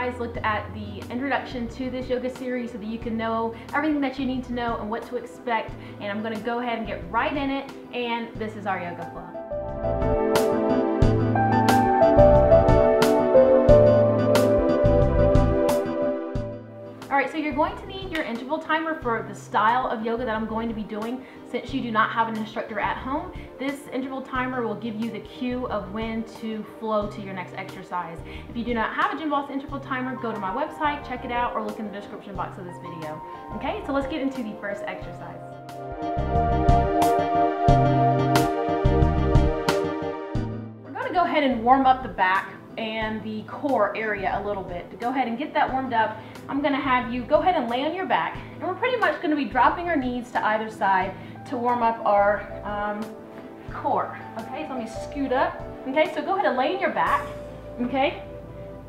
guys looked at the introduction to this yoga series so that you can know everything that you need to know and what to expect. And I'm going to go ahead and get right in it. And this is our yoga flow. Alright, so you're going to need your interval timer for the style of yoga that I'm going to be doing. Since you do not have an instructor at home, this interval timer will give you the cue of when to flow to your next exercise. If you do not have a Gym Boss interval timer, go to my website, check it out, or look in the description box of this video. Okay, so let's get into the first exercise. We're going to go ahead and warm up the back and the core area a little bit. To go ahead and get that warmed up, I'm going to have you go ahead and lay on your back, and we're pretty much going to be dropping our knees to either side to warm up our core. Okay, so let me scoot up. Okay, so go ahead and lay on your back. Okay,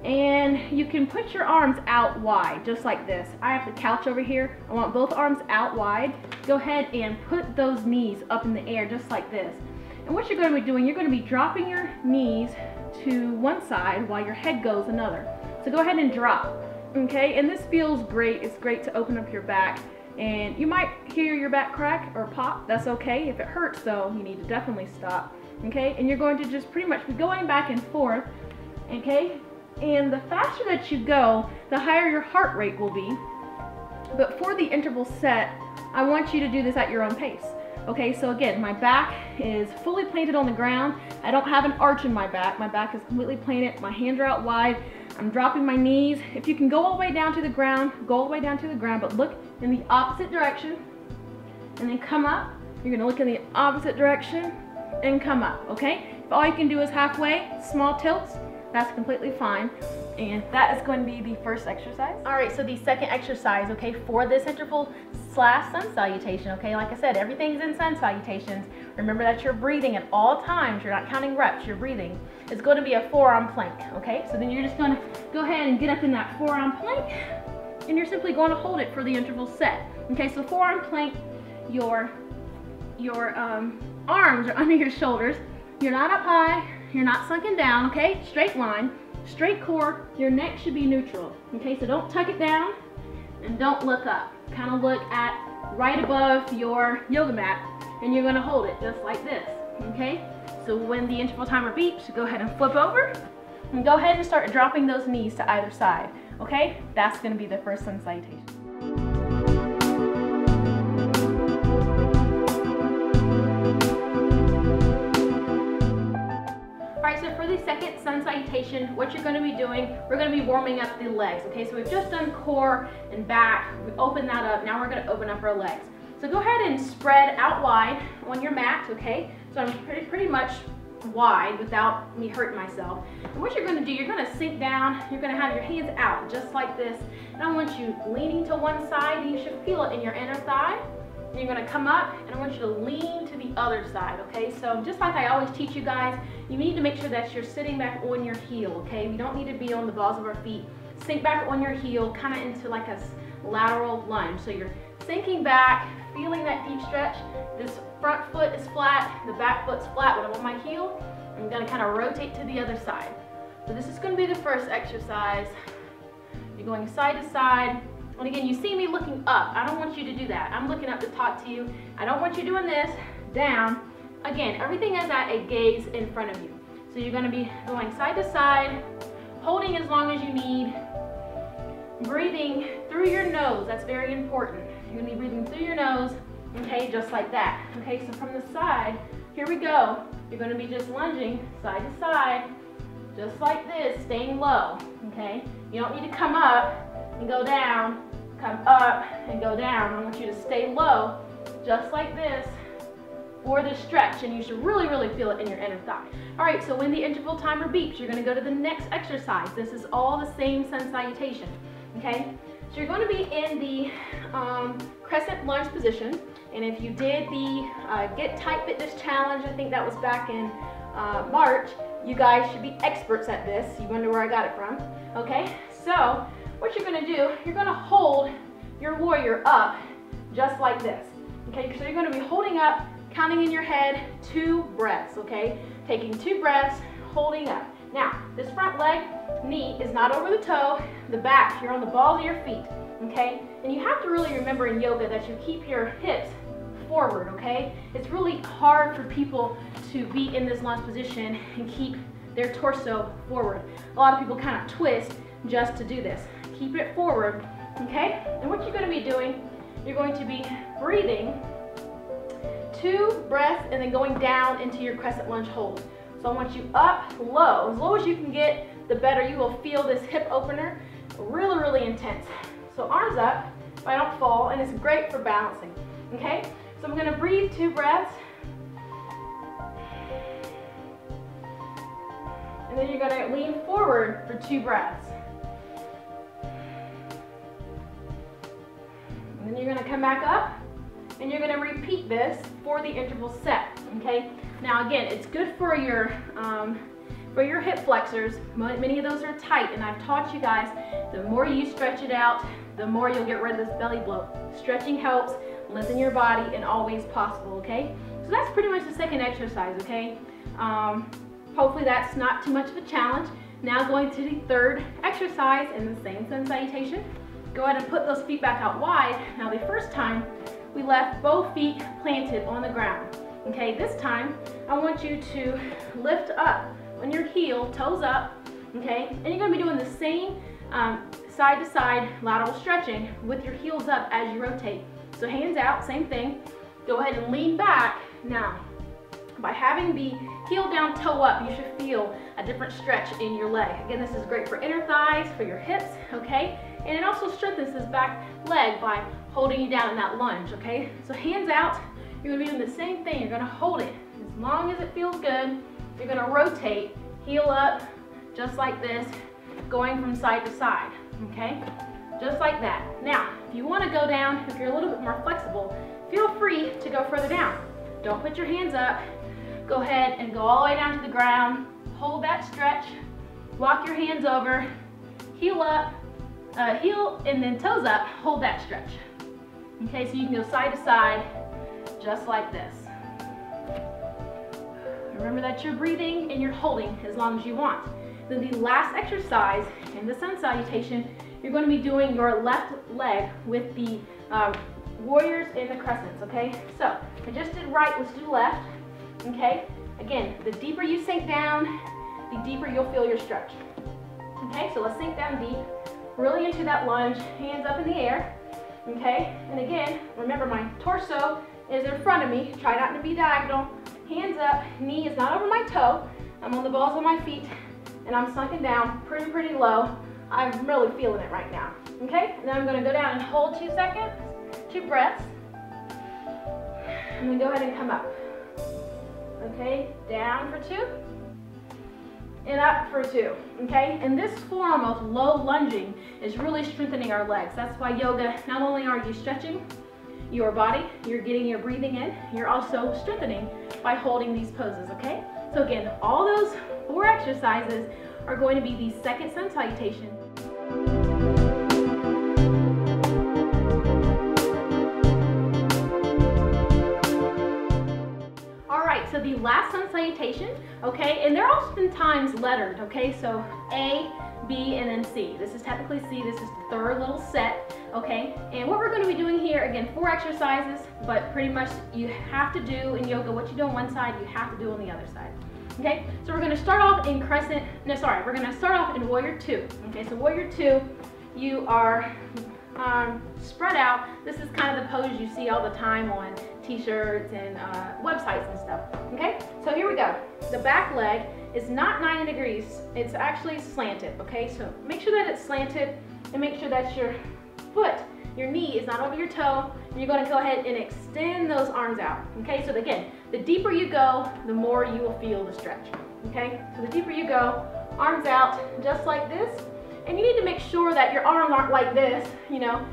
and you can put your arms out wide, just like this. I have the couch over here. I want both arms out wide. Go ahead and put those knees up in the air, just like this. And what you're going to be doing, you're going to be dropping your knees to one side while your head goes another. So go ahead and drop. Okay, and this feels great. It's great to open up your back, and you might hear your back crack or pop. That's okay. If it hurts though, you need to definitely stop. Okay, and you're going to just pretty much be going back and forth. Okay, and the faster that you go, the higher your heart rate will be. But for the interval set, I want you to do this at your own pace. Okay, so again, my back is fully planted on the ground. I don't have an arch in my back. My back is completely planted. My hands are out wide. I'm dropping my knees. If you can go all the way down to the ground, go all the way down to the ground, but look in the opposite direction and then come up. You're gonna look in the opposite direction and come up, okay? If all you can do is halfway, small tilts, that's completely fine. And that is going to be the first exercise. All right, so the second exercise, okay, for this interval / sun salutation, okay? Like I said, everything's in sun salutations. Remember that you're breathing at all times. You're not counting reps, you're breathing. It's going to be a forearm plank, okay? So then you're just going to go ahead and get up in that forearm plank, and you're simply going to hold it for the interval set. Okay, so forearm plank, your arms are under your shoulders. You're not up high, you're not sunken down, okay? Straight line. Straight core, your neck should be neutral. Okay, so don't tuck it down and don't look up. Kind of look at right above your yoga mat, and you're gonna hold it just like this. Okay, so when the interval timer beeps, go ahead and flip over and go ahead and start dropping those knees to either side. Okay, that's gonna be the first sun salutation. Alright, so for the second sun salutation, what you're going to be doing, we're going to be warming up the legs. Okay, so we've just done core and back. We opened that up. Now we're going to open up our legs. So go ahead and spread out wide on your mat, okay? So I'm pretty much wide without me hurting myself. And what you're going to do, you're going to sink down. You're going to have your hands out just like this. And I want you leaning to one side, and you should feel it in your inner thigh. And you're going to come up, and I want you to lean to the other side, okay? So just like I always teach you guys, you need to make sure that you're sitting back on your heel, okay? We don't need to be on the balls of our feet. Sink back on your heel, kind of into like a lateral lunge. So you're sinking back, feeling that deep stretch. This front foot is flat, the back foot's flat. When I'm on my heel, I'm going to kind of rotate to the other side. So this is going to be the first exercise. You're going side to side. And again, you see me looking up. I don't want you to do that. I'm looking up to talk to you. I don't want you doing this, down. Again, everything is at a gaze in front of you. So you're gonna be going side to side, holding as long as you need, breathing through your nose. That's very important. You're gonna be breathing through your nose, okay, just like that. Okay, so from the side, here we go. You're gonna be just lunging side to side, just like this, staying low, okay? You don't need to come up and go down, come up and go down. I want you to stay low, just like this, for the stretch, and you should really, really feel it in your inner thigh. All right, so when the interval timer beeps, you're gonna go to the next exercise. This is all the same sun salutation, okay? So you're gonna be in the Crescent Lunge position, and if you did the Get Tight Fitness Challenge, I think that was back in March, you guys should be experts at this. You wonder where I got it from, okay? So what you're gonna do, you're gonna hold your warrior up just like this, okay? So you're gonna be holding up, counting in your head 2 breaths, okay? Taking 2 breaths, holding up. Now, this front leg, knee is not over the toe, the back, you're on the balls of your feet, okay? And you have to really remember in yoga that you keep your hips forward, okay? It's really hard for people to be in this lunge position and keep their torso forward. A lot of people kind of twist just to do this. Keep it forward, okay? And what you're going to be doing, you're going to be breathing 2 breaths and then going down into your crescent lunge hold. So I want you up, low. As low as you can get, the better. You will feel this hip opener really, really intense. So arms up, if I don't fall, and it's great for balancing, okay? So I'm going to breathe 2 breaths. And then you're going to lean forward for 2 breaths. And then you're going to come back up, and you're going to repeat this for the interval set, okay? Now again, it's good for your hip flexors. Many of those are tight, and I've taught you guys, the more you stretch it out, the more you'll get rid of this belly bloat. Stretching helps lengthen your body in all ways possible, okay? So that's pretty much the second exercise, okay? Hopefully that's not too much of a challenge. Now going to the third exercise in the same sun salutation. Go ahead and put those feet back out wide. Now the first time, we left both feet planted on the ground. Okay, this time, I want you to lift up on your heel, toes up, okay? And you're gonna be doing the same side to side lateral stretching with your heels up as you rotate. So hands out, same thing. Go ahead and lean back. Now, by having the heel down, toe up, you should feel a different stretch in your leg. Again, this is great for inner thighs, for your hips, okay? And it also strengthens this back leg by holding you down in that lunge, okay? So hands out, you're gonna be doing the same thing. You're gonna hold it as long as it feels good. You're gonna rotate, heel up, just like this, going from side to side, okay? Just like that. Now, if you wanna go down, if you're a little bit more flexible, feel free to go further down. Don't put your hands up. Go ahead and go all the way down to the ground. Hold that stretch. Walk your hands over. Heel up, heel and then toes up. Hold that stretch. Okay, so you can go side to side, just like this. Remember that you're breathing and you're holding as long as you want. Then the last exercise in the sun salutation, you're going to be doing your left leg with the warriors and the crescents, okay? So I just did right, let's do left, okay? Again, the deeper you sink down, the deeper you'll feel your stretch. Okay, so let's sink down deep, really into that lunge, hands up in the air, okay? And again, remember my torso is in front of me, try not to be diagonal, hands up, knee is not over my toe, I'm on the balls of my feet, and I'm sunken down pretty low. I'm really feeling it right now, okay? And then I'm gonna go down and hold 2 seconds, 2 breaths, and then go ahead and come up. Okay, down for 2, and up for 2, okay? And this form of low lunging is really strengthening our legs. That's why yoga, not only are you stretching your body, you're getting your breathing in, you're also strengthening by holding these poses, okay? So again, all those 4 exercises are going to be the second sun salutation. So the last sun salutation, okay, and they're oftentimes lettered, okay, so A, B, and then C. This is technically C, this is the third little set, okay, and what we're going to be doing here, again, 4 exercises, but pretty much you have to do in yoga what you do on one side, you have to do on the other side, okay, so we're going to start off in we're going to start off in Warrior 2, okay, so Warrior 2, you are spread out. This is kind of the pose you see all the time on t-shirts and websites and stuff, okay? So here we go. The back leg is not 90 degrees, it's actually slanted, okay? So make sure that it's slanted and make sure that your foot, your knee is not over your toe, and you're gonna go ahead and extend those arms out, okay? So again, the deeper you go, the more you will feel the stretch, okay? So the deeper you go, arms out, just like this, and you need to make sure that your arms aren't like this, you know,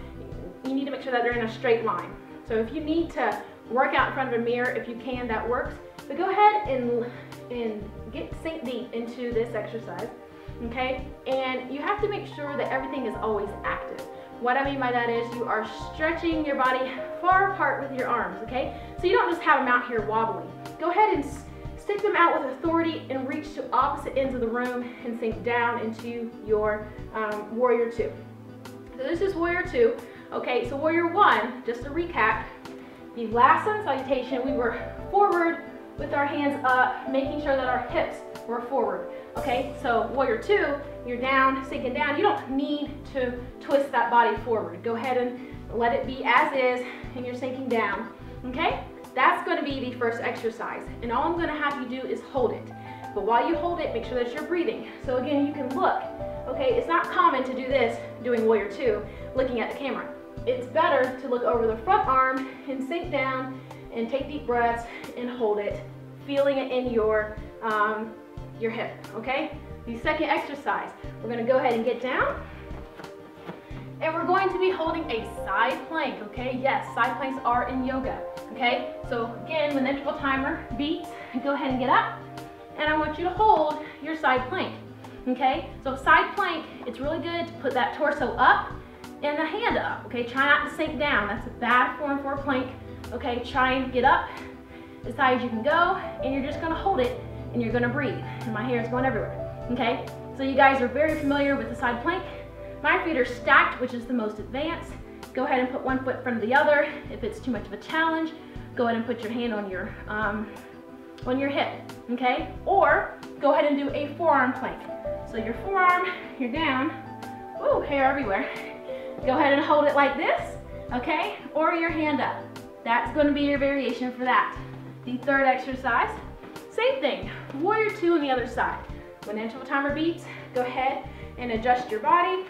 you need to make sure that they're in a straight line. So if you need to work out in front of a mirror, if you can, that works. But go ahead and sink deep into this exercise, okay? And you have to make sure that everything is always active. What I mean by that is you are stretching your body far apart with your arms, okay? So you don't just have them out here wobbling. Go ahead and stick them out with authority and reach to opposite ends of the room and sink down into your warrior two. So this is warrior two. Okay, so warrior one, just to recap, the last sun salutation, we were forward with our hands up, making sure that our hips were forward. Okay, so warrior two, you're down, sinking down. You don't need to twist that body forward. Go ahead and let it be as is, and you're sinking down. Okay, that's going to be the first exercise, and all I'm going to have you do is hold it. But while you hold it, make sure that you're breathing. So again, you can look. Okay, it's not common to do this doing warrior two, looking at the camera. It's better to look over the front arm and sink down and take deep breaths and hold it, feeling it in your hip, okay? The second exercise, we're gonna go ahead and get down, and we're going to be holding a side plank, okay? Yes, side planks are in yoga, okay? So again, when the interval timer beeps, go ahead and get up, and I want you to hold your side plank, okay? So side plank, it's really good to put that torso up and the hand up, okay? Try not to sink down. That's a bad form for a plank, okay? Try and get up as high as you can go, and you're just gonna hold it, and you're gonna breathe. And my hair is going everywhere, okay? So you guys are very familiar with the side plank. My feet are stacked, which is the most advanced. Go ahead and put one foot in front of the other. If it's too much of a challenge, go ahead and put your hand on your hip, okay? Or go ahead and do a forearm plank. So your forearm, you're down, woo, hair everywhere. Go ahead and hold it like this, okay? Or your hand up. That's gonna be your variation for that. The third exercise, same thing, warrior two on the other side. When the interval timer beeps, go ahead and adjust your body.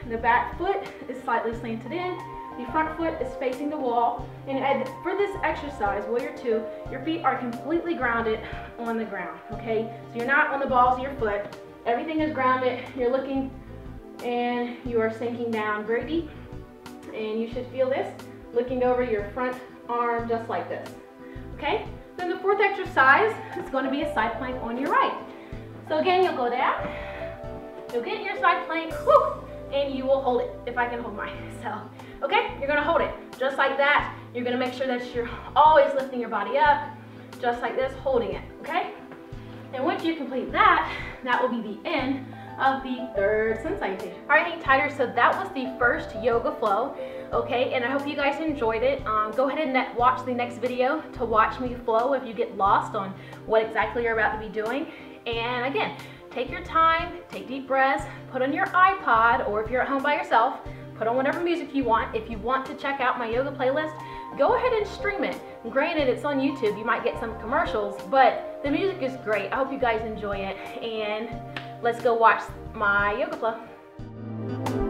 The back foot is slightly slanted in. The front foot is facing the wall. And for this exercise, warrior two, your feet are completely grounded on the ground, okay? So you're not on the balls of your foot. Everything is grounded. You're looking and you are sinking down very deep. And you should feel this, looking over your front arm just like this, okay? Then the fourth exercise is going to be a side plank on your right. So again, you'll go down, you'll get your side plank, whoo, and you will hold it, if I can hold myself. Okay, you're gonna hold it just like that. You're gonna make sure that you're always lifting your body up, just like this, holding it, okay? And once you complete that, that will be the end of the third sun salutation. All right, hang tighter, so that was the first yoga flow, okay? And I hope you guys enjoyed it. Go ahead and watch the next video to watch me flow if you get lost on what exactly you're about to be doing. And again, take your time, take deep breaths, put on your iPod, or if you're at home by yourself, put on whatever music you want. If you want to check out my yoga playlist, go ahead and stream it. Granted, it's on YouTube, you might get some commercials, but the music is great. I hope you guys enjoy it, and let's go watch my yoga flow.